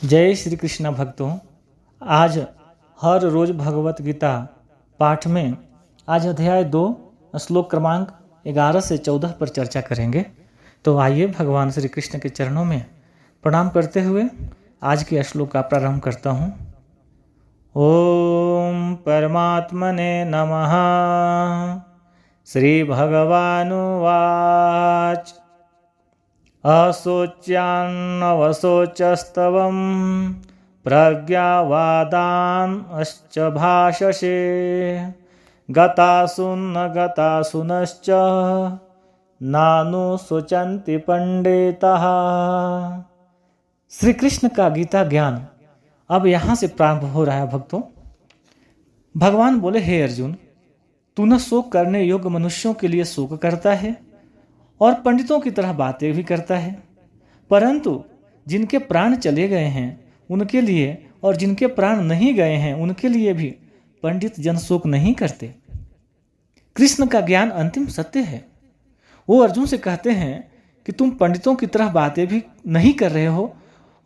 जय श्री कृष्ण भक्तों। आज हर रोज भगवत गीता पाठ में आज अध्याय 2 श्लोक क्रमांक 11 से 14 पर चर्चा करेंगे। तो आइए भगवान श्री कृष्ण के चरणों में प्रणाम करते हुए आज के श्लोक का प्रारंभ करता हूँ। ओम परमात्मने नमः। श्री भगवानुवाच अशोच्यान्नवशोचस्तवं प्रज्ञावादानश्च भाषसे गतासुन्न गतासुनश्च नानुशोचन्ति पंडिताः। श्री कृष्ण का गीता ज्ञान अब यहाँ से प्रारंभ हो रहा है। भक्तों, भगवान बोले, हे अर्जुन, तू न शोक करने योग्य मनुष्यों के लिए शोक करता है और पंडितों की तरह बातें भी करता है, परंतु जिनके प्राण चले गए हैं उनके लिए और जिनके प्राण नहीं गए हैं उनके लिए भी पंडित जन शोक नहीं करते। कृष्ण का ज्ञान अंतिम सत्य है। वो अर्जुन से कहते हैं कि तुम पंडितों की तरह बातें भी नहीं कर रहे हो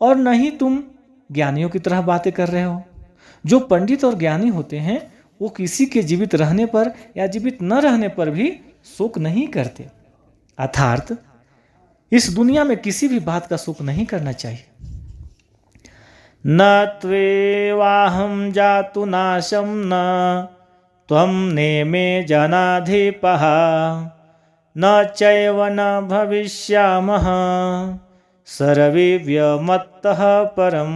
और न ही तुम ज्ञानियों की तरह बातें कर रहे हो। जो पंडित और ज्ञानी होते हैं वो किसी के जीवित रहने पर या जीवित न रहने पर भी शोक नहीं करते। अर्थात इस दुनिया में किसी भी बात का शोक नहीं करना चाहिए। न त्वेवाहं जातु नाशं न त्वं नेमे जनाधिपः न चैव न भविष्यामः सर्वैर्व्यमत्तः परम।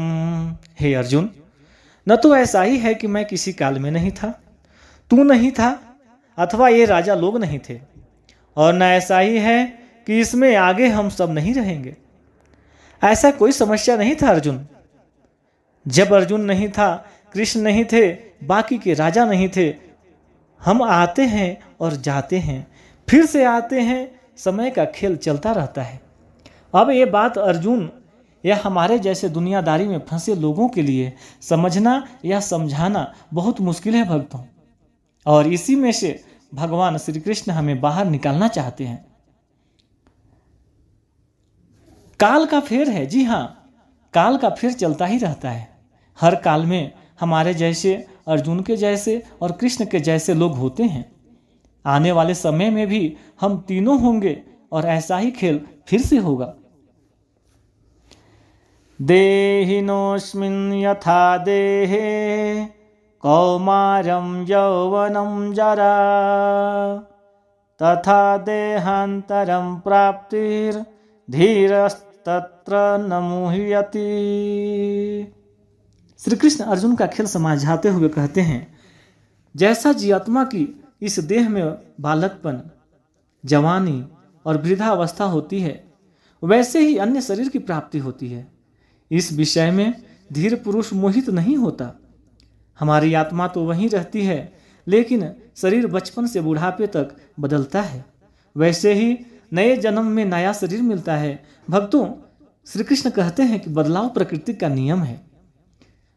हे अर्जुन, न तो ऐसा ही है कि मैं किसी काल में नहीं था, तू नहीं था, अथवा ये राजा लोग नहीं थे, और न ऐसा ही है कि इसमें आगे हम सब नहीं रहेंगे। ऐसा कोई समस्या नहीं था अर्जुन। जब अर्जुन नहीं था, कृष्ण नहीं थे, बाकी के राजा नहीं थे, हम आते हैं और जाते हैं, फिर से आते हैं, समय का खेल चलता रहता है। अब ये बात अर्जुन या हमारे जैसे दुनियादारी में फंसे लोगों के लिए समझना या समझाना बहुत मुश्किल है भक्तों, और इसी में से भगवान श्री कृष्ण हमें बाहर निकालना चाहते हैं। काल का फेर है। जी हाँ, काल का फेर चलता ही रहता है। हर काल में हमारे जैसे, अर्जुन के जैसे और कृष्ण के जैसे लोग होते हैं। आने वाले समय में भी हम तीनों होंगे और ऐसा ही खेल फिर से होगा। देहिनोऽस्मिन् यथा देहे कौमारं यौवनं जरा तथा देहांतरं प्राप्तिर्धीरस्तत्र न मुह्यति। श्री कृष्ण अर्जुन का खेल समझाते हुए कहते हैं, जैसा जीवात्मा की इस देह में बालकपन, जवानी और वृद्धावस्था होती है, वैसे ही अन्य शरीर की प्राप्ति होती है। इस विषय में धीर पुरुष मोहित नहीं होता। हमारी आत्मा तो वहीं रहती है, लेकिन शरीर बचपन से बुढ़ापे तक बदलता है। वैसे ही नए जन्म में नया शरीर मिलता है। भक्तों, श्री कृष्ण कहते हैं कि बदलाव प्रकृति का नियम है।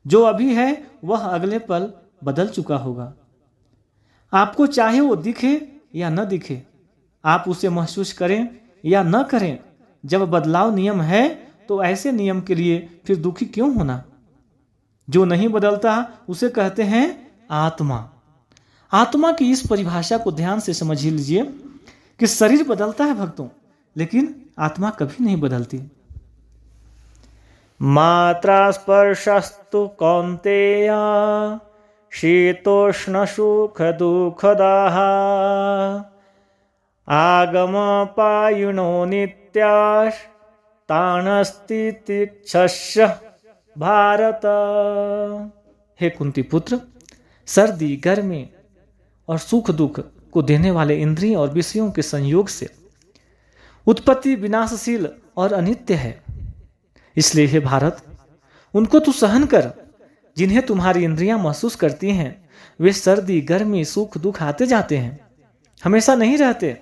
जो अभी है वह अगले पल बदल चुका होगा। आपको चाहे वो दिखे या न दिखे, आप उसे महसूस करें या न करें, जब बदलाव नियम है तो ऐसे नियम के लिए फिर दुखी क्यों होना। जो नहीं बदलता उसे कहते हैं आत्मा। आत्मा की इस परिभाषा को ध्यान से समझ लीजिए कि शरीर बदलता है भक्तों, लेकिन आत्मा कभी नहीं बदलती। मात्रा स्पर्शस्तु कौन्तेय शीतोष्ण सुख दुःखदाः आगम पायुनो नित्यास्तानस्तितिक्षस्य भारत। हे कुंती पुत्र, सर्दी, गर्मी और सुख दुख को देने वाले इंद्रियों और विषयों के संयोग से उत्पत्ति विनाशशील और अनित्य है। इसलिए हे भारत, उनको तू सहन कर। जिन्हें तुम्हारी इंद्रियां महसूस करती हैं वे सर्दी, गर्मी, सुख दुख आते जाते हैं, हमेशा नहीं रहते।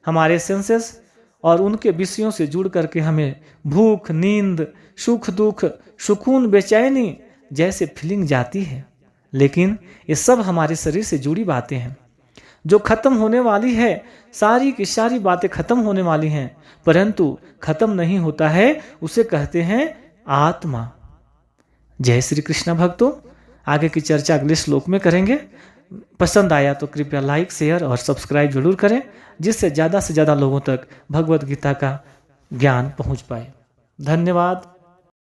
हमारे सेंसेस और उनके विषयों से जुड़ करके हमें भूख, नींद, सुख दुख, सुकून, बेचैनी जैसे फीलिंग जाती है, लेकिन ये सब हमारे शरीर से जुड़ी बातें हैं जो खत्म होने वाली है। सारी की सारी बातें खत्म होने वाली हैं, परंतु खत्म नहीं होता है, उसे कहते हैं आत्मा। जय श्री कृष्ण भक्तों। आगे की चर्चा अगले श्लोक में करेंगे। पसंद आया तो कृपया लाइक, शेयर और सब्सक्राइब जरूर करें, जिससे ज़्यादा से ज़्यादा लोगों तक भगवत गीता का ज्ञान पहुंच पाए। धन्यवाद।